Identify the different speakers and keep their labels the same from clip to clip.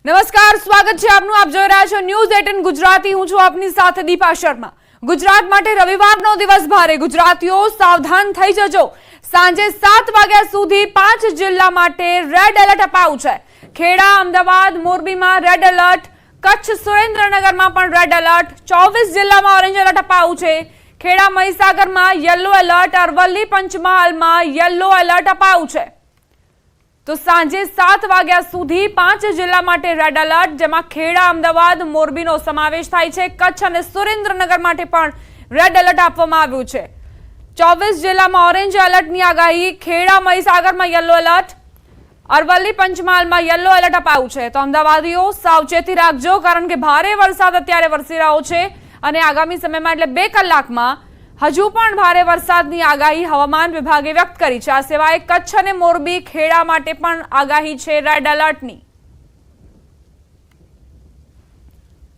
Speaker 1: નમસ્કાર, સ્વાગત છે આપનું. આપ જોઈ રહ્યા છો ન્યૂઝ 18 ગુજરાતી. હું છું આપની સાથે દીપા શર્મા. ગુજરાત માટે રવિવારનો દિવસ ભારે. ગુજરાતીઓ સાવધાન થઈ જજો. સાંજે 7 વાગ્યા સુધી 5 જિલ્લા માટે રેડ એલર્ટ અપાયું છે. ખેડા, અમદાવાદ, મોરબીમાં રેડ એલર્ટ. કચ્છ, સુરેન્દ્રનગરમાં પણ રેડ એલર્ટ. 24 જિલ્લામાં ઓરેન્જ એલર્ટ અપાયું છે. ખેડા, મહીસાગરમાં યલો એલર્ટ. અરવલ્લી, પંચમહાલમાં યલો એલર્ટ અપાયું છે. તો સાંજે 7 વાગ્યા સુધી 5 જિલ્લા માટે રેડ એલર્ટ, જેમાં ખેડા, અમદાવાદ, મોરબીનો સમાવેશ થાય છે. કચ્છ અને સુરેન્દ્રનગર માટે પણ રેડ એલર્ટ આપવામાં આવ્યું છે. 24 જિલ્લામાં ઓરેન્જ એલર્ટની આગાહી. ખેડા, મહીસાગરમાં યલો એલર્ટ. અરવલ્લી, પંચમહાલમાં યલો એલર્ટ અપાયું છે. તો અમદાવાદીઓ સાવચેતી રાખજો, કારણ કે ભારે વરસાદ અત્યારે વરસી રહ્યો છે અને આગામી સમયમાં એટલે 2 કલાકમાં હજુ પણ ભારે વરસાદની આગાહી હવામાન વિભાગે વ્યક્ત કરી છે. આ સિવાય કચ્છ અને મોરબી, ખેડા માટે પણ આગાહી છે રેડ એલર્ટની.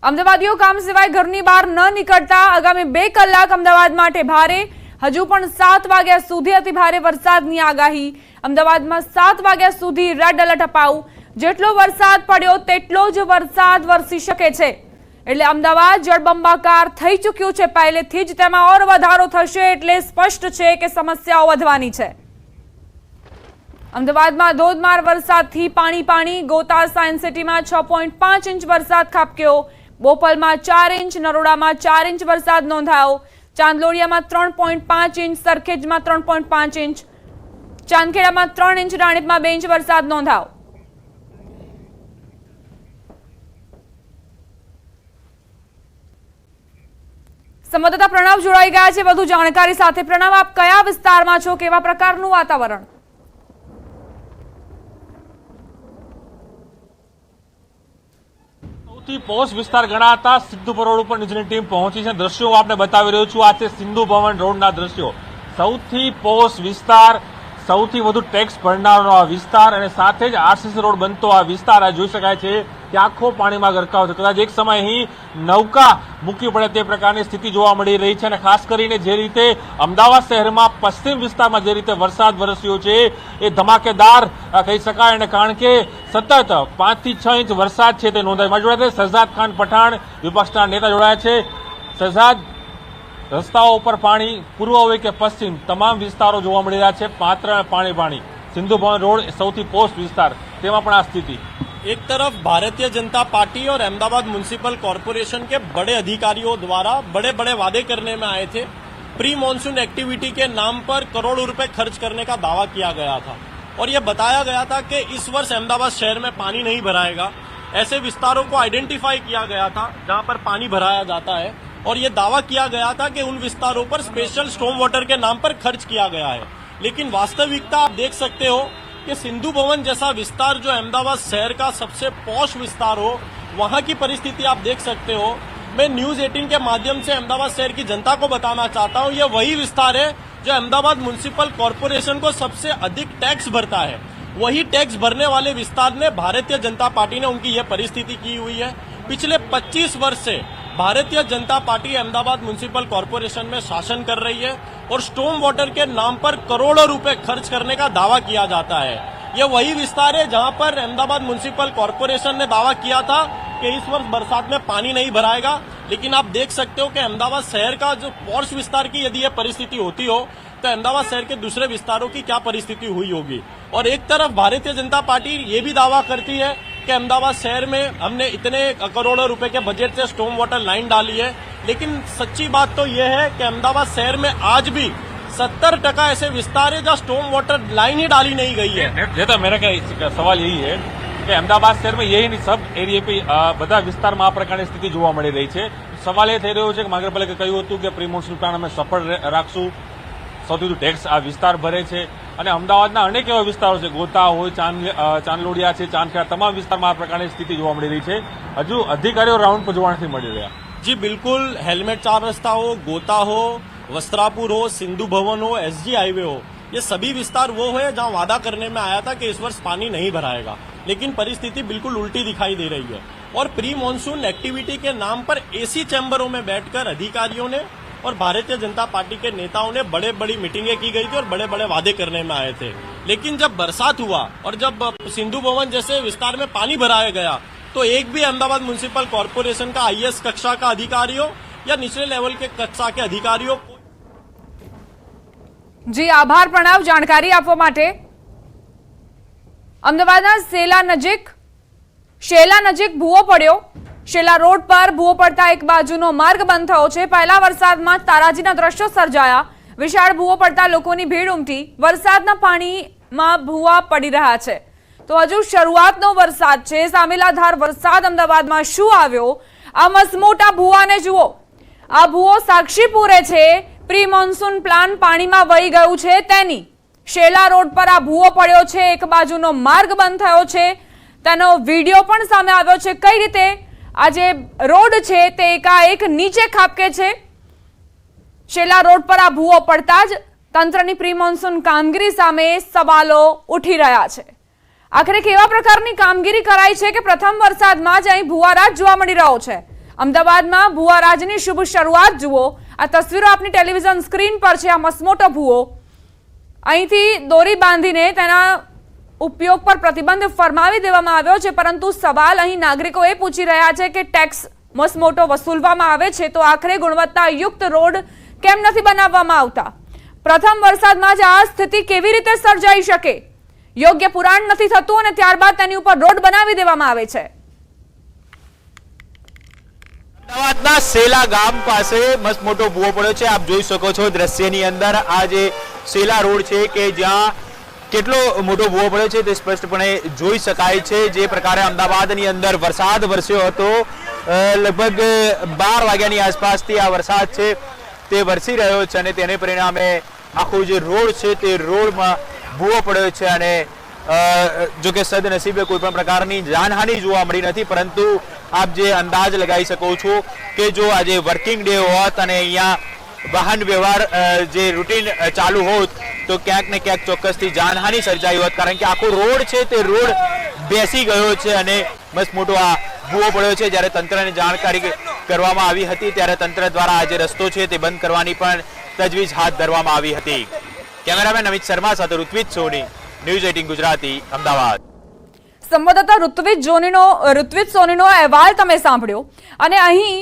Speaker 1: અમદાવાદીઓ કામ સિવાય ઘરની બહાર ન નીકળતા. આગામી 2 કલાક અમદાવાદ માટે ભારે. હજુ પણ 7 વાગ્યા સુધી અતિ ભારે વરસાદની આગાહી. અમદાવાદમાં 7 વાગ્યા સુધી રેડ એલર્ટ અપાયું. જેટલો વરસાદ પડ્યો તેટલો જ વરસાદ વરસી શકે છે. એટલે અમદાવાદ જળબંબાકાર થઈ ચૂક્યું છે પહેલેથી જ. તેમાં ઓર વધારો થશે એટલે સ્પષ્ટ છે કે સમસ્યાઓ વધવાની છે. અમદાવાદમાં ધોધમાર વરસાદથી પાણી. ગોતા સાયન્સ સિટીમાં 6.5 ઇંચ વરસાદ ખાબક્યો. બોપલમાં 4 ઇંચ, નરોડામાં 4 ઇંચ વરસાદ નોંધાયો. ચાંદલોડિયામાં 3.5 ઇંચ, સરખેજમાં 3.5 ઇંચ, ચાંદખેડામાં 3 ઇંચ, રાણીપમાં 2 ઇંચ વરસાદ નોંધાયો. સંવાદદાતા પ્રણવ જોડાઈ ગયા છે વધુ જાણકારી સાથે. પ્રણવ, આપ કયા વિસ્તારમાં છો? કેવા પ્રકારનું વાતાવરણ?
Speaker 2: સૌથી પોશ વિસ્તાર ગણાતા સિંધુ ભવન રોડ ઉપર નિજની ટીમ પહોંચી છે. દ્રશ્યો આપને બતાવી રહ્યો છું. આ છે સિંધુ ભવન રોડના દ્રશ્યો. સૌથી પોશ વિસ્તાર, સૌથી વધુ ટેક્સ ભરનારનો આ વિસ્તાર અને સાથે જ આરસીસી રોડ બનતો આ વિસ્તાર. આ જોઈ શકાય છે કે આખો પાણીમાં ગરકાવ થયો. કદાચ એક સમય અહીં નૌકા મૂકવી પડે તે પ્રકારની સ્થિતિ જોવા મળી રહી છે. અને ખાસ કરીને જે રીતે અમદાવાદ શહેરમાં પશ્ચિમ વિસ્તારમાં જે રીતે વરસાદ વરસ્યો છે એ ધમાકેદાર કહી શકાય. અને કારણ કે સતત 5 થી 6 ઇંચ વરસાદ છે તે નોંધાય. મારી જોડે શહેજાદ ખાન પઠાણ, વિપક્ષના નેતા જોડાયા છે. શહેજાદ, રસ્તાઓ ઉપર પાણી, પૂર્વ હોય કે પશ્ચિમ, તમામ વિસ્તારો જોવા મળી રહ્યા છે. માત્ર પાણી. સિંધુ ભવન રોડ સૌથી પોસ્ટ વિસ્તાર, તેમાં પણ આ સ્થિતિ.
Speaker 3: एक तरफ भारतीय जनता पार्टी और अहमदाबाद म्युनिसिपल कॉरपोरेशन के बड़े अधिकारियों द्वारा बड़े बड़े वादे करने में आए थे. प्री मानसून एक्टिविटी के नाम पर करोड़ों रुपए खर्च करने का दावा किया गया था और ये बताया गया था कि इस वर्ष अहमदाबाद शहर में पानी नहीं भराएगा. ऐसे विस्तारों को आइडेंटिफाई किया गया था जहां पर पानी भराया जाता है और ये दावा किया गया था कि उन विस्तारों पर स्पेशल स्टॉर्म वाटर के नाम पर खर्च किया गया है. लेकिन वास्तविकता आप देख सकते हो कि सिंधु भवन जैसा विस्तार जो अहमदाबाद शहर का सबसे पॉश विस्तार हो, वहां की परिस्थिति आप देख सकते हो. मैं न्यूज 18 के माध्यम से अहमदाबाद शहर की जनता को बताना चाहता हूं, ये वही विस्तार है जो अहमदाबाद म्युनिसिपल कॉरपोरेशन को सबसे अधिक टैक्स भरता है. वही टैक्स भरने वाले विस्तार ने भारतीय जनता पार्टी ने उनकी यह परिस्थिति की हुई है. पिछले 25 वर्ष से Bharatiya Janata party Ahmedabad municipal corporation में शासन कर रही है और स्टॉर्म वाटर के नाम पर करोड़ों रुपए खर्च करने का दावा किया जाता है. ये वही विस्तार है जहां पर अहमदाबाद म्युनिसिपल कॉरपोरेशन ने दावा किया था कि इस वर्ष बरसात में पानी नहीं भराएगा. लेकिन आप देख सकते हो कि अहमदाबाद शहर का जो पॉश विस्तार की यदि यह परिस्थिति होती हो तो अहमदाबाद शहर के दूसरे विस्तारों की क्या परिस्थिति हुई होगी. और एक तरफ भारतीय जनता पार्टी ये भी दावा करती है कि अहमदाबाद शहर में हमने इतने करोड़ों रुपए के बजट से स्टॉर्म वाटर लाइन डाली है. लेकिन सच्ची बात तो यह है कि अहमदाबाद शहर में आज भी 70% ऐसे विस्तार है जहाँ स्टॉर्म वाटर लाइन ही डाली नहीं गई है.
Speaker 2: ये तो मेरा सवाल यही है कि अहमदाबाद शहर में यही नहीं, सब एरिया पे બધા વિસ્તારમાં આ પ્રકારની સ્થિતિ જોવા મળી રહી છે. સવાલ એ થઈ રહ્યો છે કે મહાનગરપાલિકાએ કહ્યું હતું કે પ્રી મોન્સૂન પ્લાન અમે સફળ રાખશું. સૌથી વધુ ટેક્સ આ વિસ્તાર ભરે છે અને અમદાવાદના અનેક એવા વિસ્તારો છે, ગોતા હોય, ચાંદલોડિયા છે, ચાંદખેડા, તમામ વિસ્તારમાં આ પ્રકારની સ્થિતિ જોવા મળી રહી છે. હજુ અધિકારીઓ રાઉન્ડ પર જોવા નથી મળી રહ્યા.
Speaker 3: जी बिल्कुल. हेलमेट 4 रास्ता हो, गोता हो, वस्त्रापुर हो, सिंधु भवन हो, एसजी हाईवे हो, ये सभी विस्तार वो है जहां वादा करने में आया था कि इस वर्ष पानी नहीं भराएगा. लेकिन परिस्थिति बिल्कुल उल्टी दिखाई दे रही है और प्री मानसून एक्टिविटी के नाम पर एसी चैम्बरों में बैठकर अधिकारियों ने और भारतीय जनता पार्टी के नेताओं ने बड़ी मीटिंगें की गई थी और बड़े बड़े वादे करने में आए थे. लेकिन जब बरसात हुआ और जब सिंधु भवन जैसे विस्तार में पानी भराया गया तो एक भी अहमदाबाद म्युनिसिपल कॉर्पोरेशन का आईएएस कक्षा का अधिकारी हो या निचले लेवल के कक्षा के अधिकारी हो।
Speaker 1: જી આભાર પ્રણવ જાણકારી આપવા માટે। અમદાવાદના શેલા નજીક ભૂવો પડ્યો। શેલા રોડ પર ભૂવો પડતા એક બાજુનો માર્ગ બંધ થયો છે। પહેલા વરસાદમાં તારાજીના દ્રશ્યો સર્જાયા। વિશાળ ભૂવો પડતા લોકોની ભીડ ઉમટી। વરસાદના પાણીમાં ભૂવા પડી રહ્યા છે। તો હજુ શરૂઆતનો વરસાદ છે। સામેલાધાર વરસાદ અમદાવાદમાં શું આવ્યો? આ મસમોટા ભૂવાને જુઓ। આ ભૂવો સાક્ષી પૂરે છે પ્રી મોન્સૂન પ્લાન પાણીમાં વહી ગયું છે તેની। શેલા રોડ પર આ ભૂવો પડ્યો છે। એક બાજુનો માર્ગ બંધ થયો છે। તેનો વિડીયો પણ સામે આવ્યો છે। કઈ રીતે આ જે રોડ છે તે એકાએક નીચે ખાબકે છે। શેલા રોડ પર આ ભૂવો પડતા જ તંત્રની પ્રી મોન્સૂન કામગીરી સામે સવાલો ઉઠી રહ્યા છે। આખરે કેવા પ્રકારની કામગીરી કરાઈ છે કે પ્રથમ વરસાદમાં જ અહીં ભૂવારાજ જોવા મળી રહ્યો છે। અમદાવાદમાં ભૂવારાજની શુભ શરૂઆત જુઓ। આ તસવીરો આપની ટેલિવિઝન સ્ક્રીન પર છે। આ મસમોટો ભૂવો અહીંથી દોરી બાંધીને તેના ઉપયોગ પર પ્રતિબંધ ફરમાવી દેવામાં આવ્યો છે। પરંતુ સવાલ અહીં નાગરિકો એ પૂછી રહ્યા છે કે ટેક્સ મસમોટો વસૂલવામાં આવે છે તો આખરે ગુણવત્તાયુક્ત રોડ કેમ નથી બનાવવામાં આવતા? પ્રથમ વરસાદમાં જ આ સ્થિતિ કેવી રીતે સર્જાઈ શકે? યોગ્ય પુરાણ નથી થતું અને ત્યારબાદ તેની ઉપર રોડ બનાવી દેવામાં આવે છે।
Speaker 4: અમદાવાદના શેલા ગામ પાસે મસ્ત મોટો ભૂવો પડ્યો છે। આપ જોઈ શકો છો દ્રશ્યની અંદર આ જે શેલા રોડ છે કે જ્યાં કેટલો મોટો ભૂવો પડ્યો છે તે સ્પષ્ટપણે જોઈ શકાય છે। જે પ્રકારે અમદાવાદની અંદર વરસાદ વરસ્યો હતો, લગભગ 12 વાગ્યાની આસપાસથી આ વરસાદ છે તે વરસી રહ્યો છે અને તેને પરિણામે આખો જે રોડ છે તે રોડમાં ભૂવો પડ્યો છે અને જો કે સદનસીબે કોઈ પણ પ્રકારની જાનહાનિ જોવા મળી નથી। પરંતુ આપ જે અંદાજ લગાવી શકો છો કે જો આજે વર્કિંગ ડે હોત અને અહીંયા વાહન વ્યવહાર જે રૂટીન ચાલુ હોત તો ક્યાંક ને ક્યાંક ચોક્કસથી જાનહાનિ સર્જાઈ હોત। કારણ કે આખો રોડ છે તે રોડ બેસી ગયો છે અને મસ્ત મોટો આ ભૂવો પડ્યો છે। જ્યારે તંત્રને જાણકારી કરવામાં આવી હતી ત્યારે તંત્ર દ્વારા આ જે રસ્તો છે તે બંધ કરવાની પણ તજવીજ હાથ ધરવામાં આવી હતી। કેમેરામેન અમિત શર્મા સાથે ઋત્વિજ સોની, ન્યૂઝ 18 ગુજરાતી, અમદાવાદ।
Speaker 1: સંવાદદાતા ઋત્વિજ સોનીનો અહેવાલ તમે સાંભળ્યો અને અહીં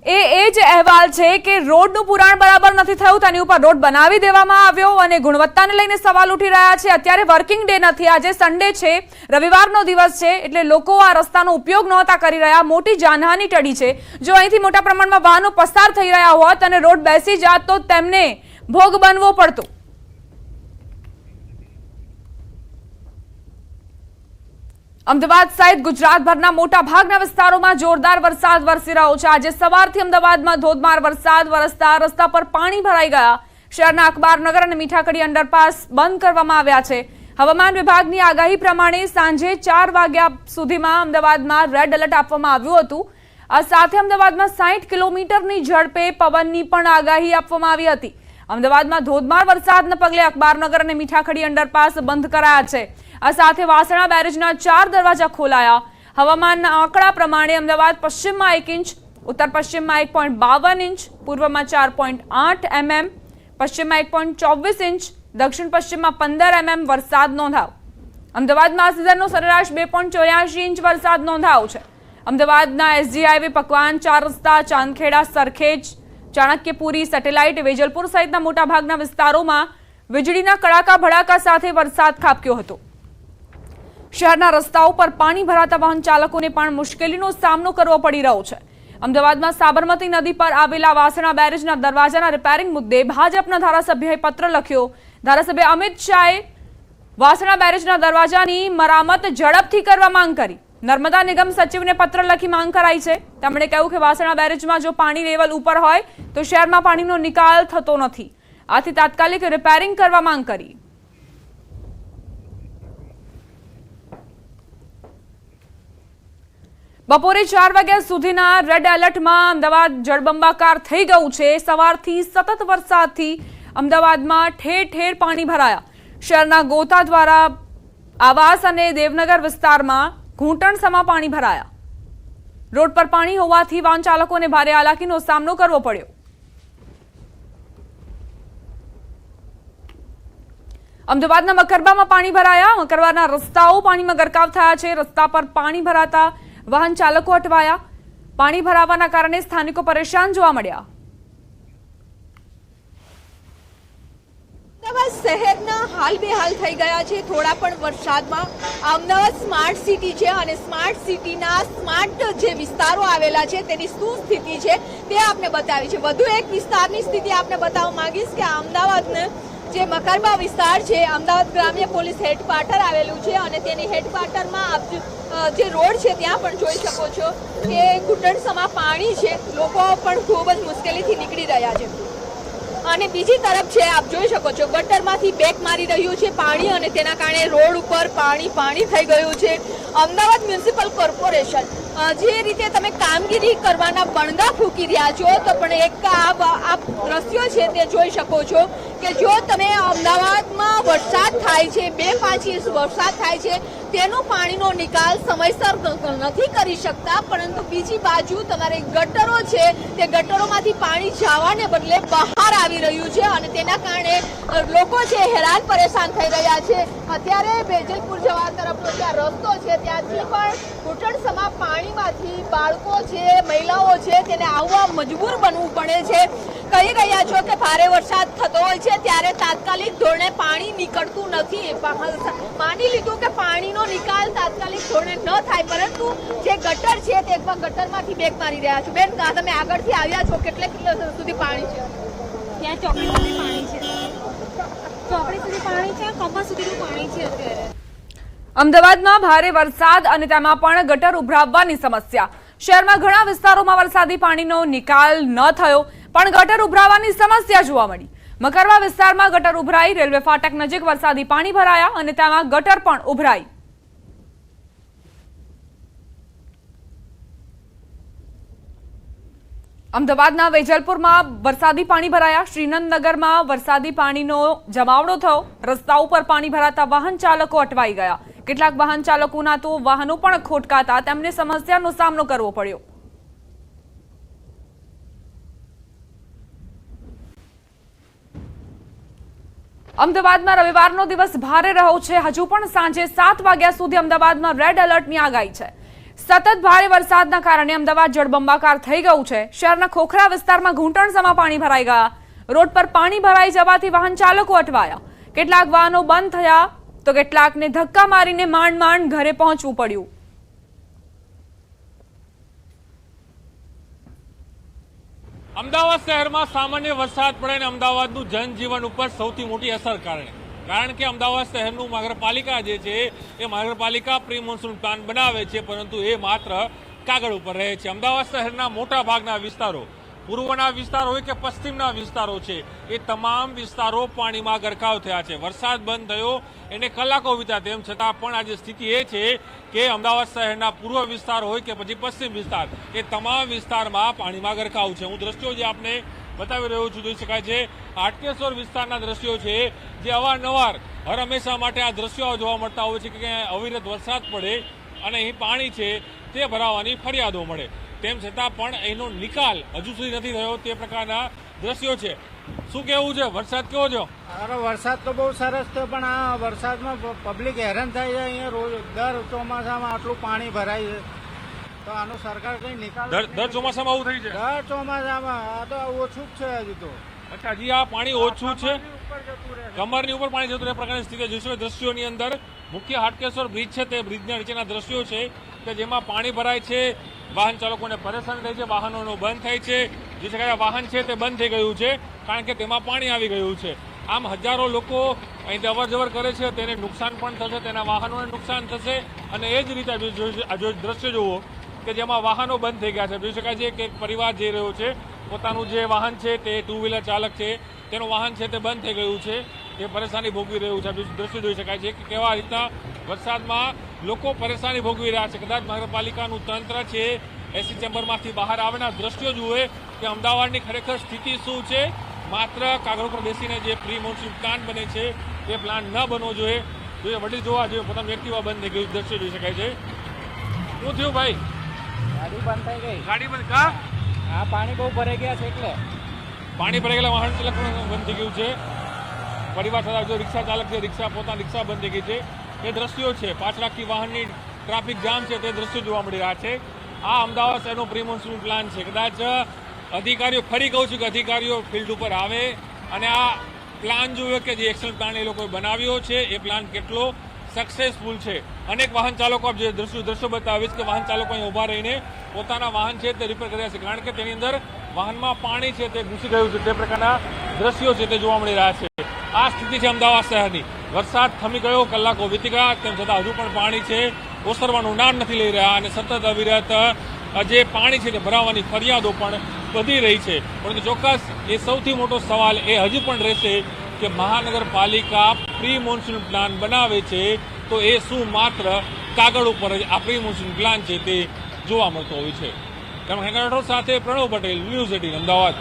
Speaker 1: એ જ અહેવાલ છે કે રોડનું પુરાણ બરાબર નથી થયું, તેની ઉપર રોડ બનાવી દેવામાં આવ્યો અને ગુણવત્તાને લઈને સવાલ ઉઠી રહ્યા છે। અત્યારે વર્કિંગ ડે નથી, આજે સન્ડે છે, રવિવારનો દિવસ છે, એટલે લોકો આ રસ્તાનો ઉપયોગ નહોતા કરી રહ્યા। મોટી જાનહાનિ ટળી છે। જો અહીંથી મોટા પ્રમાણમાં વાહનો પસાર થઈ રહ્યા હોત અને રોડ બેસી જાત તો તેમને ભોગ બનવો પડતો। અમદાવાદ સહિત ગુજરાતભરના મોટા ભાગના વિસ્તારોમાં જોરદાર વરસાદ વરસી રહ્યો છે। આજે સવારથી અમદાવાદમાં ધોધમાર વરસાદ વરસતા રસ્તા પર પાણી ભરાઈ ગયા। શહેરના અખબારનગર અને મીઠાકડી અંડરપાસ બંધ કરવામાં આવ્યા છે। હવામાન વિભાગની આગાહી પ્રમાણે સાંજે 4 વાગ્યા સુધીમાં અમદાવાદમાં રેડ એલર્ટ આપવામાં આવ્યું હતું। આ સાથે અમદાવાદમાં 60 કિલોમીટરની ઝડપે પવનની પણ આગાહી આપવામાં આવી હતી। અમદાવાદમાં ધોધમાર વરસાદના પગલે અખબારનગર અને મીઠાકડી અંડરપાસ બંધ કરાયા છે। આ સાથે વાસણા બેરેજના 4 દરવાજા ખોલાયા। હવામાનના આંકડા પ્રમાણે અમદાવાદ પશ્ચિમમાં 1 ઇંચ, ઉત્તર પશ્ચિમમાં 1.52 ઇંચ, પૂર્વમાં 4.8 mm, પશ્ચિમમાં 1.24 ઇંચ, દક્ષિણ પશ્ચિમમાં 15 mm વરસાદ નોંધાયો। અમદાવાદમાં આ સિઝનનો સરેરાશ 2.84 ઇંચ વરસાદ નોંધાયો છે। અમદાવાદના એસજી હાઈવે, પકવાન, 4 રસ્તા, ચાંદખેડા, સરખેજ, ચાણક્યપુરી, સેટેલાઇટ, વેજલપુર સહિતના મોટાભાગના વિસ્તારોમાં વીજળીના કડાકા ભડાકા સાથે વરસાદ ખાબક્યો હતો। શહેરના રસ્તાઓ પર પાણી ભરાતા વાહન ચાલકોને પણ મુશ્કેલીનો સામનો કરવો પડી રહ્યો છે। અમદાવાદમાં સાબરમતી નદી પર આવેલા વાસણા બેરેજના દરવાજાના રિપેરિંગ મુદ્દે ભાજપના ધારાસભ્યએ પત્ર લખ્યો। ધારાસભ્ય અમિત શાહે વાસણા બેરેજના દરવાજાની મરામત ઝડપથી કરવા માંગ કરી। નર્મદા નિગમ સચિવને પત્ર લખી માંગ કરાઈ છે। તેમણે કહ્યું કે વાસણા બેરેજમાં જો પાણી લેવલ ઉપર હોય તો શહેરમાં પાણીનો નિકાલ થતો નથી, આથી તાત્કાલિક રિપેરિંગ કરવા માંગ કરી। બપોરે 4 વાગ્યા સુધીના રેડ એલર્ટમાં અમદાવાદ જળબંબાકાર થઈ ગયું છે। સવારથી સતત વરસાદથી અમદાવાદમાં ઠેર ઠેર પાણી ભરાયા। શહેરના ગોતા દ્વારા આવાસ અને દેવનગર વિસ્તારમાં ઘૂંટણસમાં પાણી ભરાયા। રોડ પર પાણી હોવાથી વાહન ચાલકોને ભારે હાલાકીનો સામનો કરવો પડ્યો। અમદાવાદના મકરબામાં પાણી ભરાયા। મકરબાના રસ્તાઓ પાણીમાં ગરકાવ થયા છે। રસ્તા પર પાણી ભરાતા વાહન ચાલકો અટવાયા. પાણી ભરાવાના કારણે સ્થાનિકો પરેશાન જોવા મળ્યા.
Speaker 5: અમદાવાદ શહેરના હાલ બેહાલ થઈ ગયા છે થોડા પણ વરસાદમાં. અમદાવાદ સ્માર્ટ સિટી છે અને સ્માર્ટ સિટીના સ્માર્ટ જે વિસ્તારો આવેલા છે તેની શું સ્થિતિ છે તે આપને બતાવી છે. વધુ એક વિસ્તારની સ્થિતિ આપને બતાવવા માંગીશ કે અમદાવાદને જે મકરબા વિસ્તાર છે, અમદાવાદ ગ્રામ્ય પોલીસ હેડક્વાર્ટર આવેલું છે અને તેની હેડક્વાર્ટરમાં આપ જે રોડ છે ત્યાં પણ જોઈ શકો છો કે ઘૂંટણસમાં પાણી છે. લોકો પણ ખૂબ જ મુશ્કેલીથી નીકળી રહ્યા છે. અને બીજી તરફ છે આપ જોઈ શકો છો ગટરમાંથી બેક મારી રહ્યું છે પાણી અને તેના કારણે રોડ ઉપર પાણી થઈ ગયું છે. અમદાવાદ મ્યુનિસિપલ કોર્પોરેશન જે રીતે તમે કામગીરી કરવાના બણગા ફૂંકી રહ્યા છો તો પણ એક આ દ્રશ્યો છે તે જોઈ શકો છો કે જો તમે અમદાવાદમાં વરસાદ થાય છે, 2-5 ઇંચ વરસાદ થાય છે, તેનો પાણીનો નિકાલ સમયસર નથી કરી શકતા, પરંતુ બીજી બાજુ તમારે ગટરો છે તે ગટરોમાંથી પાણી જવાને બદલે બહાર આવી રહ્યું છે અને તેના કારણે લોકો છે હેરાન પરેશાન થઈ રહ્યા છે. અત્યારે વેજલપુર જવા તરફનો જે રસ્તો છે ત્યાંથી પણ ઘૂંટણસમાં પાણીમાંથી બાળકો છે, મહિલાઓ છે તેને આવવા મજબૂર બનવું પડે છે. કહી રહ્યા છો કે ભારે વરસાદ થતો હોય છે ત્યારે તાત્કાલિક ધોરણે પાણી નીકળતું નથી. માની લીધું કે પાણીનો નિકાલ તાત્કાલિક ધોરણે ન થાય, પરંતુ જે ગટર છે તે એકવાર ગટરમાંથી બેક મારી રહ્યા છો. બેન, તમે આગળથી આવ્યા છો, કેટલા કિલો સુધી પાણી છે?
Speaker 6: ત્યાં ચોકડી સુધી પાણી છે, ચોકડી સુધી પાણી છે, કમર સુધીનું પાણી છે અત્યારે.
Speaker 1: અમદાવાદમાં ભારે વરસાદ અને તેમાં પણ ગટર ઉભરાવવાની સમસ્યા. શહેરમાં ઘણા વિસ્તારોમાં વરસાદી પાણીનો નિકાલ ન થયો, પણ ગટર ઉભરાવાની સમસ્યા જોવા મળી. મકરવા વિસ્તારમાં ગટર ઉભરાઈ, રેલવે ફાટક નજીક વરસાદી પાણી ભરાયા અને તેમાં ગટર પણ ઉભરાઈ. અમદાવાદના વેજલપુરમાં વરસાદી પાણી ભરાયા. શ્રીનંદનગરમાં વરસાદી પાણીનો જમાવડો થયો. રસ્તા ઉપર પાણી ભરાતા વાહન ચાલકો અટવાઈ ગયા. કેટલાક વાહન ચાલકોના તો વાહનો પણ ખોટકાતા તેમને સમસ્યાનો સામનો કરવો પડ્યો. અમદાવાદમાં રવિવારનો દિવસ ભારે રહ્યો છે. હજુ પણ સાંજે 7 વાગ્યા સુધી અમદાવાદમાં રેડ એલર્ટની આગાહી છે. સતત ભારે વરસાદના કારણે અમદાવાદ જળબંબાકાર થઈ ગયું છે. શહેરના ખોખરા વિસ્તારમાં ઘૂંટણસમાં પાણી ભરાઈ ગયા. રોડ પર પાણી ભરાઈ જવાથી વાહન ચાલકો અટવાયા. કેટલાક વાહનો બંધ થયા તો કેટલાકને ધક્કા મારીને માંડ ઘરે પહોંચવું પડ્યું.
Speaker 2: અમદાવાદ શહેરમાં સામાન્ય વરસાદ પડે અને અમદાવાદનું જનજીવન ઉપર સૌથી મોટી અસર કારણ કે અમદાવાદ શહેરનું મહાનગરપાલિકા જે છે એ મહાનગરપાલિકા પ્રી મોન્સૂન પ્લાન બનાવે છે, પરંતુ એ માત્ર કાગળ ઉપર રહે છે. અમદાવાદ શહેરના મોટા ભાગના વિસ્તારો, પૂર્વના વિસ્તારો હોય કે પશ્ચિમના વિસ્તારો છે, એ તમામ વિસ્તારો પાણીમાં ગરકાવ થયા છે. વરસાદ બંધ થયો એને કલાકો વીત્યા, તેમ છતાં પણ આજે સ્થિતિ એ છે કે અમદાવાદ શહેરના પૂર્વ વિસ્તાર હોય કે પછી પશ્ચિમ વિસ્તાર, એ તમામ વિસ્તારમાં પાણીમાં ગરકાવ છે. હું દ્રશ્યો જે આપને બતાવી રહ્યો છું જોઈ શકાય છે. હાટકેશ્વર વિસ્તારના દ્રશ્યો છે જે અવારનવાર હર હંમેશા માટે આ દ્રશ્યો જોવા મળતા હોય છે કે અવિરત વરસાદ પડે અને અહીં પાણી છે તે ભરાવાની ફરિયાદો મળે, તેમ છતાં પણ એનો નિકાલ હજુ સુધી નથી થયો. તે પ્રકારના દ્રશ્યો છે. શું કહેવું છે? વરસાદ કેવો છે?
Speaker 7: અરે વરસાદ તો બહુ સરસ છે, પણ આ વરસાદમાં પબ્લિક હેરાન થાય છે. અહીંયા રોજ દર ચોમાસામાં આટલું પાણી ભરાય છે, તો આનો સરકાર કઈ નિકાલ
Speaker 2: દર ચોમાસામાં આવું થઈ છે?
Speaker 7: દર ચોમાસામાં આ તો ઓછું જ છે હજુ તો.
Speaker 2: અચ્છા, હજી આ પાણી ઓછું છે, કમરની ઉપર પાણી જતું રહે પ્રકારની સ્થિતિ જોઈશું. દ્રશ્યોની અંદર મુખ્ય હાટકેશ્વર બ્રિજ છે તે બ્રિજના નીચેના દ્રશ્યો છે કે જેમાં પાણી ભરાય છે, વાહન ચાલકોને પરેશાની થાય છે, વાહનોનો બંધ થાય છે. જે જગ્યાએ વાહન છે તે બંધ થઈ ગયું છે કારણ કે તેમાં પાણી આવી ગયું છે. આમ હજારો લોકો અહીંથી અવર જવર કરે છે, તેને નુકસાન પણ થશે, તેના વાહનોને નુકસાન થશે. અને એ જ રીતે દ્રશ્ય જુઓ કે જેમાં વાહનો બંધ થઈ ગયા છે. જોઈ શકાય છે કે પરિવાર જઈ રહ્યો છે, પોતાનું જે વાહન છે તે ટુ વ્હીલર ચાલક છે તેનું વાહન છે તે બંધ થઈ ગયું છે, એ પરેશાની ભોગવી રહ્યું છે. દ્રશ્ય જોઈ શકાય છે કે કેવા રીતના વરસાદમાં લોકો પરેશાની ભોગવી રહ્યા છે. કદાચ મહાનગરપાલિકાનું તંત્ર છે એસી ચેમ્બરમાંથી બહાર આવેના દ્રશ્યો જુએ કે અમદાવાદની ખરેખર સ્થિતિ શું છે. માત્ર કાગળ ઉપર બેસીને જે પ્રી મોન્સૂન પ્લાન બને છે તે પ્લાન ન બનવો જોઈએ. વડીલ જોવા જોઈએ, પોતાનું એક્ટિવા બંધ થઈ ગયું દ્રશ્ય જોઈ શકાય છે. શું થયું ભાઈ?
Speaker 7: ગાડી બંધ થઈ ગઈ.
Speaker 2: ગાડી બંધ કા?
Speaker 7: આ પાણી બહુ ભરાઈ ગયા છે એટલે
Speaker 2: પાણી ભરાઈ ગયેલા વાહન ચાલક પણ બંધ થઈ ગયું છે. પરિવાર સાથે જો રિક્ષા ચાલક છે, પોતાની રિક્ષા બંધ થઈ ગઈ છે. એ દ્રશ્યો છે. પાછળ આખી વાહનની ટ્રાફિક જામ છે તે દ્રશ્યો જોવા મળી રહ્યા છે. આ અમદાવાદ શહેરનો પ્રી મોન્સૂન પ્લાન છે. કદાચ અધિકારીઓ, ફરી કહું છું કે અધિકારીઓ ફિલ્ડ ઉપર આવે અને આ પ્લાન જોયો કે જે એક્શન પ્લાન એ લોકોએ બનાવ્યો છે એ પ્લાન કેટલો સક્સેસફુલ છે. અનેક વાહન ચાલકો, આપ જે દ્રશ્યો બતાવીશ કે વાહન ચાલકો અહીં ઊભા રહીને પોતાના વાહન છે તે રિપેર કર્યા છે, કારણ કે તેની અંદર વાહનમાં પાણી છે તે ઘૂસી ગયું છે. તે પ્રકારના દ્રશ્યો છે તે જોવા મળી રહ્યા છે. આ સ્થિતિ છે અમદાવાદ શહેરની. વરસાદ થમી ગયો, કલાકો વીતી ગયા, તેમ છતાં હજુ પણ પાણી છે ઓસરવાનું નામ નથી લઈ રહ્યા અને સતત અવિરત જે પાણી છે તે ભરાવાની ફરિયાદો પણ વધી રહી છે. પરંતુ ચોક્કસ એ સૌથી મોટો સવાલ એ હજી પણ રહેશે કે મહાનગરપાલિકા પ્રી મોન્સૂન પ્લાન બનાવે છે તો એ શું માત્ર કાગળ ઉપર જ આ પ્રી મોન્સૂન પ્લાન છે તે જોવા મળતો હોય છે. કેમેરા સાથે પ્રણવ પટેલ, ન્યૂઝ 18 અમદાવાદ.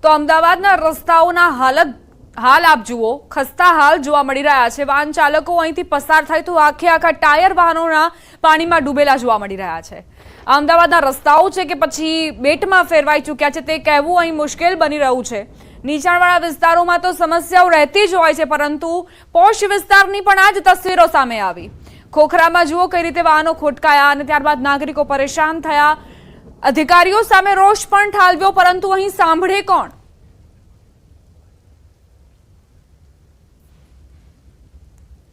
Speaker 1: તો અમદાવાદના રસ્તાઓના હાલ આપ જુઓ, ખસ્તા હાલ જોવા મળી રહ્યા છે. વાહન ચાલકો અહીંથી પસાર થાય તો આખા ટાયર વાહનોના પાણીમાં ડૂબેલા જોવા મળી રહ્યા છે. અમદાવાદના રસ્તાઓ છે કે પછી બેટમાં ફેરવાઈ ચૂક્યા છે તે કહેવું અહીં મુશ્કેલ બની રહ્યું છે. નીચાણવાળા વિસ્તારોમાં તો સમસ્યાઓ રહેતી જ હોય છે, પરંતુ પોશ વિસ્તારની પણ આ જ તસવીરો સામે આવી. ખોખરામાં જુઓ કઈ રીતે વાહનો ખોટકાયા અને ત્યારબાદ નાગરિકો પરેશાન થયા. અધિકારીઓ સામે રોષ પણ ઠાલવ્યો, પરંતુ અહીં સાંભળે કોણ?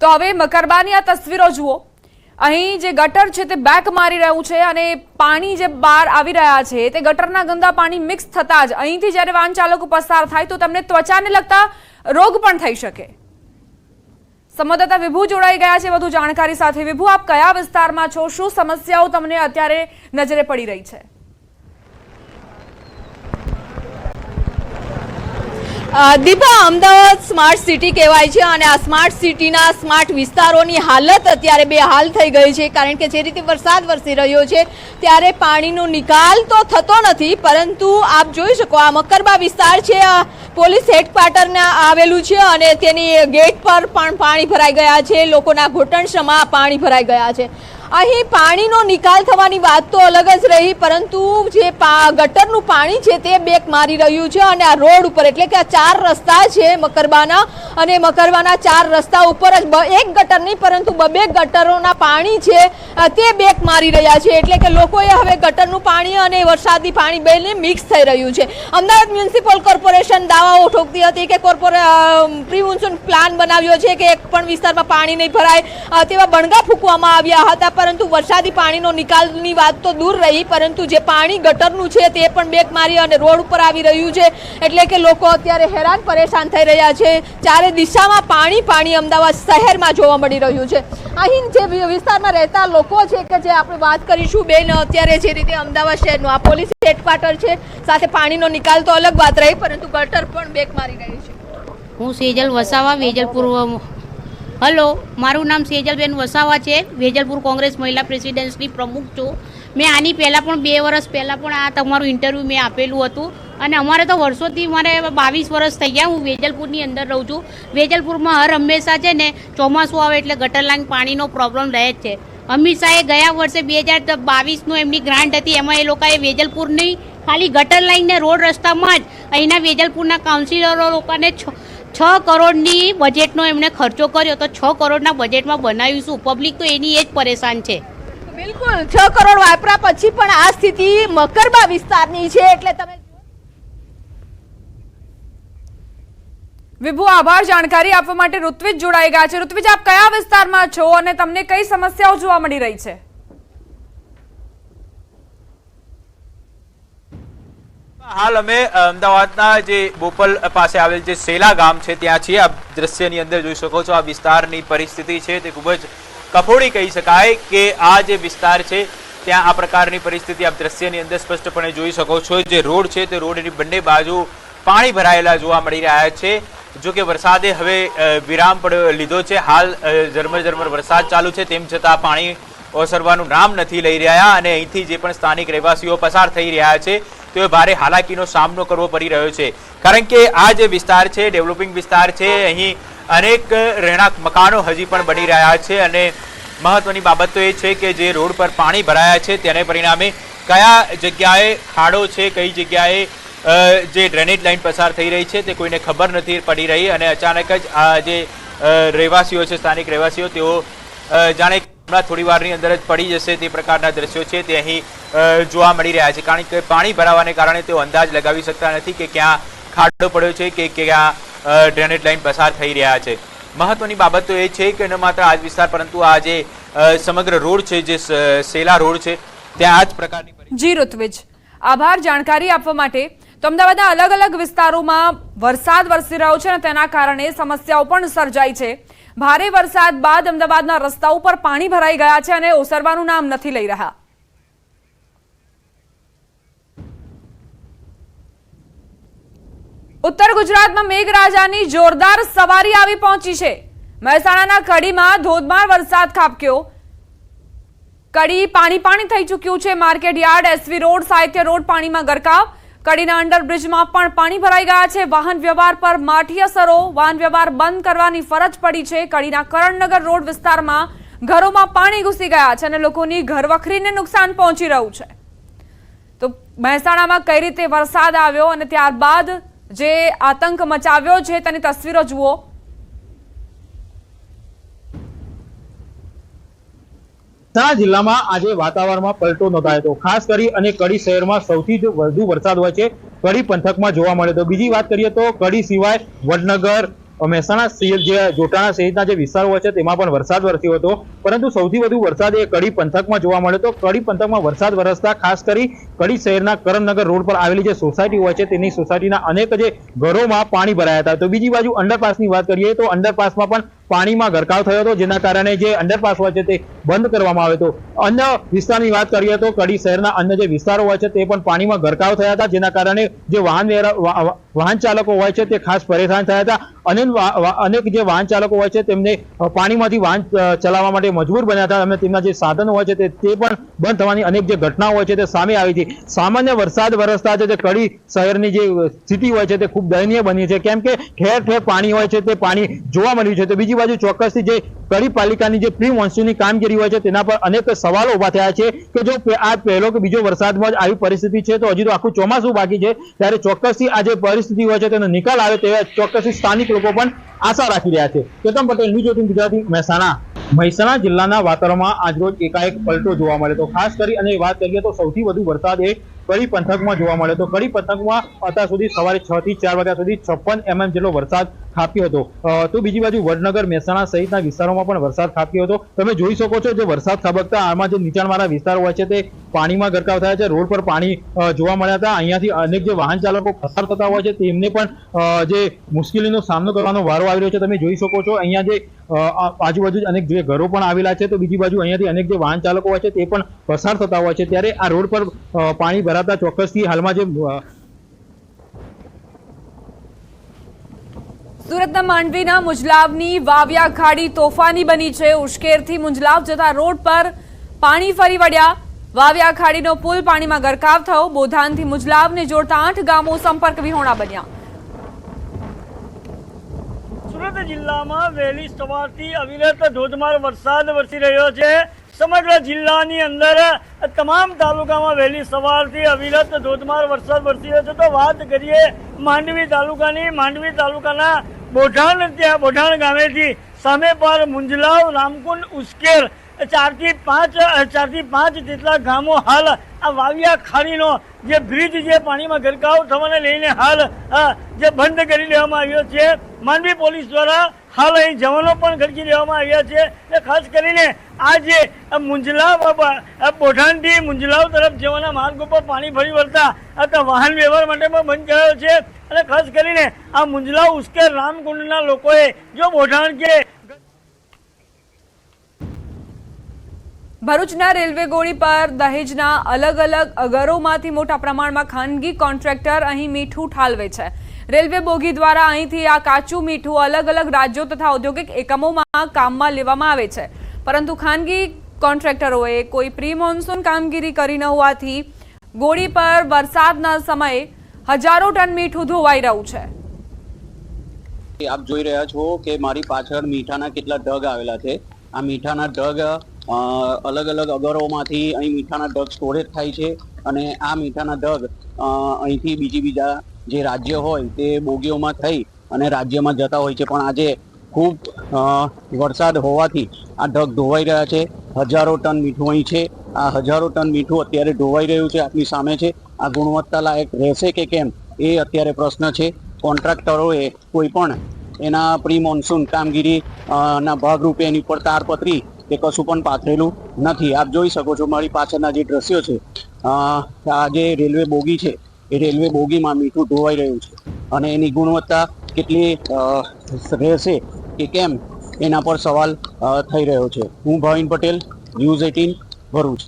Speaker 1: તો હવે મકરબાની આ તસવીરો જુઓ. અહીં જે ગટર છે તે બેક મારી રહ્યું છે અને પાણી જે બહાર આવી રહ્યા છે તે ગટરના ગંદા પાણી મિક્સ થતા જ અહીંથી જ્યારે વાહન ચાલકો પસાર થાય તો તેમને ત્વચાને લગતા રોગ પણ થઈ શકે. સંવાદદાતા વિભુ જોડાઈ ગયા છે વધુ જાણકારી સાથે. વિભુ, આપ કયા વિસ્તારમાં છો? શું સમસ્યાઓ તમને અત્યારે નજરે પડી રહી છે?
Speaker 5: દીપા, અમદાવાદ સ્માર્ટ સિટી કહેવાય છે અને આ સ્માર્ટ સિટીના સ્માર્ટ વિસ્તારોની હાલત અત્યારે બેહાલ થઈ ગઈ છે, કારણ કે જે રીતે વરસાદ વરસી રહ્યો છે ત્યારે પાણીનો નિકાલ તો થતો નથી. પરંતુ આપ જોઈ શકો આ મકરબા વિસ્તાર છે, પોલીસ હેડક્વાર્ટરને આવેલું છે અને તેની ગેટ પર પણ પાણી ભરાઈ ગયા છે. લોકોના ઘૂંટણસમાં પાણી ભરાઈ ગયા છે. અહીં પાણીનો નિકાલ થવાની વાત તો અલગ જ રહી, પરંતુ જે ગટરનું પાણી છે તે બેક મારી રહ્યું છે અને આ રોડ ઉપર, એટલે કે આ 4 રસ્તા છે મકરબાના, અને મકરબાના 4 રસ્તા ઉપર જ એક ગટર નહીં પરંતુ 2 ગટરોના પાણી છે તે બેક મારી રહ્યા છે. એટલે કે લોકોએ હવે ગટરનું પાણી અને વરસાદી પાણી બેને મિક્સ થઈ રહ્યું છે. અમદાવાદ મ્યુનિસિપલ કોર્પોરેશન દાવાઓ ઠોકતી હતી કે પ્રી મોન્સૂન પ્લાન બનાવ્યો છે કે એક પણ વિસ્તારમાં પાણી નહીં ભરાય તેવા બણગા ફૂંકવામાં આવ્યા હતા, પરંતુ વરસાદી પાણીનો નિકાલની વાત તો દૂર રહી, પરંતુ જે પાણી ગટરનું છે તે પણ બેક મારી અને રોડ ઉપર આવી રહ્યું છે. એટલે કે લોકો અત્યારે હેરાન પરેશાન થઈ રહ્યા છે. ચારે દિશામાં પાણી અમદાવાદ શહેરમાં જોવા મળી રહ્યું છે. અહીં જે વિસ્તારમાં રહેતા લોકો છે કે જે આપણે વાત કરીશું બેન, અત્યારે જે રીતે અમદાવાદ શહેરનું આ પોલીસ હેડક્વાર્ટર છે, સાથે પાણીનો નિકાલ તો અલગ વાત રહી, પરંતુ ગટર પણ બેક મારી રહી છે.
Speaker 8: હું સેજલ વસાવા, વેજલપુર. હલો, મારું નામ સેજલબેન વસાવા છે. વેજલપુર કોંગ્રેસ મહિલા પ્રેસિડેન્ટની પ્રમુખ છું. મેં આની પહેલાં પણ 2 વર્ષ પહેલાં પણ આ તમારું ઇન્ટરવ્યૂ મેં આપેલું હતું અને અમારે તો વર્ષોથી મારે 22 વર્ષ થઈ ગયા. હું વેજલપુરની અંદર રહું છું. વેજલપુરમાં હર હંમેશા છે ને ચોમાસું આવે એટલે ગટર લાઈન પાણીનો પ્રોબ્લેમ રહે જ છે. અમિત શાહે ગયા વર્ષે 2022નું એમની ગ્રાન્ટ હતી, એમાં એ લોકોએ વેજલપુરની ખાલી ગટર લાઈનને રોડ રસ્તામાં જ અહીંના વેજલપુરના કાઉન્સિલરો લોકોને 6 કરોડની બજેટનો એમણે ખર્ચો કર્યો. તો 6 કરોડના બજેટમાં બનાવીશું, પબ્લિક તો એની એ જ પરેશાન છે.
Speaker 5: બિલકુલ 6 કરોડ વાપરા પછી પણ આ સ્થિતિ મકરબા વિસ્તારની છે. એટલે તમે
Speaker 1: વિભુ, આભાર જાણકારી આપવા માટે. ઋત્વિજ જોડાઈ ગયા છે. ઋત્વિજ, આપ કયા વિસ્તારમાં છો અને તમને કઈ સમસ્યાઓ જોવા મળી રહી છે?
Speaker 4: હાલ અમે અમદાવાદના જે બોપલ પાસે આવેલ જે સેલા ગામ છે ત્યાં છીએ. આપ દ્રશ્યની અંદર જોઈ શકો છો આ વિસ્તારની પરિસ્થિતિ છે તે ખૂબ જ કફોડી કહી શકાય કે આ જે વિસ્તાર છે ત્યાં આ પ્રકારની પરિસ્થિતિ આપ દ્રશ્યની અંદર સ્પષ્ટપણે જોઈ શકો છો. જે રોડ છે તે રોડની બંને બાજુ પાણી ભરાયેલા જોવા મળી રહ્યા છે. જો કે વરસાદે હવે વિરામ પણ લીધો છે. હાલ ઝરમર વરસાદ ચાલુ છે, તેમ છતાં પાણી ઓસરવાનું નામ નથી લઈ રહ્યા અને અહીંથી જે પણ સ્થાનિક રહેવાસીઓ પસાર થઈ રહ્યા છે તેઓ ભારે હાલાકીનો સામનો કરવો પડી રહ્યો છે. કારણ કે આ જે વિસ્તાર છે ડેવલપિંગ વિસ્તાર છે, અહીં અનેક રહેણાંક મકાનો હજી પણ બની રહ્યા છે અને મહત્વની બાબત તો એ છે કે જે રોડ પર પાણી ભરાયા છે તેને પરિણામે કયા જગ્યાએ ખાડો છે, કઈ જગ્યાએ જે ડ્રેનેજ લાઇન પસાર થઈ રહી છે તે કોઈને ખબર નથી પડી રહી અને અચાનક જ આ જે રહેવાસીઓ છે, સ્થાનિક રહેવાસીઓ, તેઓ જાણે હમણાં થોડી વારની અંદર જ પડી જશે તે પ્રકારના દ્રશ્યો છે તે અહીં જોવા મળી રહ્યા છે. કારણ કે પાણી ભરાવાને કારણે તેઓ અંદાજ લગાવી શકતા નથી કે ક્યાં ખાડો પડ્યો છે કે ક્યાં ડ્રેનેજ લાઇન પસાર થઈ રહ્યા છે. મહત્વની બાબત તો એ છે કે ન માત્ર આ જ વિસ્તાર પરંતુ આ જે સમગ્ર રોડ છે, જે સેલા રોડ છે, ત્યાં આ જ પ્રકારની.
Speaker 1: જી ઋત્વિજ, આભાર જાણકારી આપવા માટે. તો અમદાવાદના અલગ અલગ વિસ્તારોમાં વરસાદ વરસી રહ્યો છે અને તેના કારણે સમસ્યાઓ પણ સર્જાઈ છે. ભારે વરસાદ બાદ અમદાવાદના રસ્તાઓ પર પાણી ભરાઈ ગયા છે અને ઓસરવાનું નામ નથી લઈ રહ્યા. ઉત્તર ગુજરાતમાં મેઘરાજાની જોરદાર સવારી આવી પહોંચી છે. મહેસાણાના કડીમાં ધોધમાર વરસાદ ખાબક્યો. કડી પાણી થઈ ચૂક્યું છે. માર્કેટ યાર્ડ, એસવી રોડ, સાહિત્ય રોડ પાણીમાં ગરકાવ. કડીના અંડરબ્રિજમાં પણ પાણી ભરાઈ ગયા છે. વાહન વ્યવહાર પર માઠી અસરો. વાહન વ્યવહાર બંધ કરવાની ફરજ પડી છે. કડીના કરણનગર રોડ વિસ્તારમાં ઘરોમાં પાણી ઘૂસી ગયા છે અને લોકોની ઘરવખરીને નુકસાન પહોંચી રહ્યું છે. તો મહેસાણામાં કઈ રીતે વરસાદ આવ્યો અને ત્યારબાદ જે આતંક મચાવ્યો છે તેની તસવીરો જુઓ.
Speaker 9: મહેસાણા જિલ્લામાં આજે વાતાવરણમાં પલટો નોંધાયો હતો. ખાસ કરી અને કડી શહેરમાં સૌથી વધુ વરસાદ હોય છે કડી પંથકમાં જોવા મળ્યો હતો. બીજી વાત કરીએ તો કડી સિવાય વડનગર, મહેસાણા જે જોટાણા સહિતના જે વિસ્તારો હોય છે તેમાં પણ વરસાદ વરસ્યો હતો. પરંતુ સૌથી વધુ વરસાદ એ કડી પંથકમાં જોવા મળ્યો હતો. કડી પંથકમાં વરસાદ વરસતા ખાસ કરી કડી શહેરના કરણનગર રોડ પર આવેલી જે સોસાયટી હોય છે તેની સોસાયટીના અનેક જે ઘરોમાં પાણી ભરાયા હતા. તો બીજી બાજુ અંડરપાસની વાત કરીએ તો અંડરપાસમાં પણ પાણીમાં ગરકાવ થયો હતો, જેના કારણે જે અંડરપાસ હોય છે તે બંધ કરવામાં આવ્યો હતો. અન્ય વિસ્તારની વાત કરીએ તો કડી શહેરના અન્ય જે વિસ્તારો હોય છે તે પણ પાણીમાં ગરકાવ થયા હતા, જેના કારણે જે વાહન ચાલકો હોય છે તે ખાસ પરેશાન થયા હતા. અનેક જે વાહન ચાલકો હોય છે તેમને પાણીમાંથી વાહન ચલાવવા માટે મજબૂર બન્યા હતા અને તેમના જે સાધનો હોય છે તે પણ બંધ થવાની અનેક જે ઘટનાઓ હોય છે તે સામે આવી હતી. સામાન્ય વરસાદ વરસતા જે કડી શહેરની જે સ્થિતિ હોય છે તે ખૂબ દયનીય બની છે, કેમ કે ઠેર ઠેર પાણી હોય છે તે પાણી જોવા મળ્યું છે. તો બીજી બાજુ ચોક્કસથી જે કડી પાલિકાની જે પ્રી મોન્સૂનની કામગીરી હોય છે તેના પર અનેક સવાલો ઉભા થયા છે કે જો આ પહેલો કે બીજો વરસાદમાં જ આવી પરિસ્થિતિ છે તો હજી તો આખું ચોમાસું બાકી છે, ત્યારે ચોક્કસથી આ જે પરિસ્થિતિ હોય છે તેનો નિકાલ આવે તે ચોક્કસથી સ્થાનિક લોકો પણ આશા રાખી રહ્યા છે. કેતન પટેલ, ન્યૂઝ 18 ગુજરાતી, મહેસાણા. મહેસાણા જિલ્લાના વાતાવરણમાં આજરોજ એકાએક પલટો જોવા મળ્યો તો ખાસ કરી અને વાત કરીએ તો સૌથી વધુ વરસાદ એ કડી પંથકમાં જોવા મળ્યો તો કડી પંથકમાં અત્યાર સુધી સવારે 6 થી 4 વાગ્યા સુધી 56 mm જેટલો વરસાદ ખાબક્યો હતો. તો બીજી બાજુ વડનગર, મહેસાણા સહિતના વિસ્તારોમાં પણ વરસાદ ખાબક્યો હતો. તમે જોઈ શકો છો જે વરસાદ ખાબકતા આમાં જે નીચાણવાળા વિસ્તારો હોય છે તે પાણીમાં ગરકાવ થયા છે. રોડ પર પાણી જોવા મળ્યા હતા. અહીંયાથી અનેક જે વાહન ચાલકો પસાર થતા હોય છે તેમને પણ જે મુશ્કેલીનો સામનો કરવાનો વારો આવી રહ્યો છે. તમે જોઈ શકો છો અહીંયા જે આજુબાજુ અનેક જે ઘરો પણ આવેલા છે તો બીજી બાજુ અહીંયાથી અનેક જે વાહન ચાલકો હોય છે તે પણ પસાર થતા હોય છે, ત્યારે આ રોડ પર પાણી ભરાતા ચોક્કસથી હાલમાં જે
Speaker 1: સુરતના માંડવીના મુંજલાવની વાવિયા ખાડી તોફાની બની છે. ઉશ્કેરથી મુંજલાવ જતા રોડ પર પાણી ફરી વળ્યા. વાવિયા ખાડીનો પુલ પાણીમાં ગરકાવ થયો. બોધાનથી મુંજલાવને જોડતા 8 ગામો સંપર્ક વિહોણા બન્યા.
Speaker 10: સુરત જિલ્લામાં વહેલી સવારથી અવિરત ધોધમાર વરસાદ વરસી રહ્યો છે. સમગ્ર જિલ્લાની અંદર તમામ તાલુકામાં વહેલી સવારથી અવિરત ધોધમાર વરસાદ વરસી રહ્યો છે. તો વાત કરીએ માંડવી તાલુકાની. માંડવી તાલુકાના બોઢાણ ગામેથી સામે પર મુંજલાવ, રામકુંડ, ઉશ્કેર 4 થી 5 જેટલા ગામો હાલ આ વાવિયા ખાડીનો જે બ્રિજ જે પાણીમાં ગરકાવ થવાને લઈને હાલ જે બંધ કરી દેવામાં આવ્યો છે. માંડવી પોલીસ દ્વારા હાલ અહીં જવાનો પણ ખડકી દેવામાં આવ્યા છે. ખાસ કરીને આ જે મુંજલાવ, બોઢાણથી મુંજલાવ તરફ જવાના માર્ગ ઉપર પાણી ફરી વળતા વાહન વ્યવહાર માટે પણ બંધ કરાયો છે. અને ખાસ કરીને આ મુંજલાવ, ઉશ્કેર, રામકુંડના લોકોએ જો બોઢાણ કે
Speaker 1: ભરૂચના રેલવે ગોળી પર દહેજના અલગ અલગ અગરોમાંથી મોટા પ્રમાણમાં ખાનગી કોન્ટ્રાક્ટર અહીં મીઠું ઠાલવે છે. રેલવે બોગી દ્વારા અહીંથી આ કાચું મીઠું અલગ અલગ રાજ્યો તથા ઔદ્યોગિક એકમોમાં કામમાં લેવામાં આવે છે, પરંતુ ખાનગી કોન્ટ્રાક્ટરોએ કોઈ પ્રી મોન્સૂન કામગીરી કરી ન હોવાથી ગોળી પર વરસાદના સમયે હજારો ટન મીઠું ધોવાઈ રહ્યું છે.
Speaker 11: આપ જોઈ રહ્યા છો કે મારી પાછળ મીઠાના કેટલા ઢગ આવેલા છે. આ મીઠાના ઢગ અલગ અલગ અગરોમાંથી અહીં મીઠાના ઢગ સ્ટોરેજ થાય છે અને આ મીઠાના ઢગ અહીંથી બીજા જે રાજ્ય હોય તે બોગીઓમાં થઈ અને રાજ્યમાં જતા હોય છે. પણ આજે ખૂબ વરસાદ હોવાથી આ ઢગ ધોવાઈ રહ્યા છે. હજારો ટન મીઠું અહીં છે. આ હજારો ટન મીઠું અત્યારે ધોવાઈ રહ્યું છે, આપની સામે છે. આ ગુણવત્તા લાયક રહેશે કે કેમ એ અત્યારે પ્રશ્ન છે. કોન્ટ્રાક્ટરોએ કોઈ પણ એના પ્રી મોન્સૂન કામગીરી ના ભાગરૂપે એની પર તારપત્રી કે કશું પણ પાથરેલું નથી. આપ જોઈ શકો છો મારી પાછળના જે દ્રશ્યો છે, આ જે રેલવે બોગી છે એ રેલવે બોગીમાં મીઠું ધોવાઈ રહ્યું છે અને એની ગુણવત્તા કેટલી રહેશે કે કેમ એના પર સવાલ થઈ રહ્યો છે. હું ભાવિન પટેલ, ન્યૂઝ 18 ભરૂચ.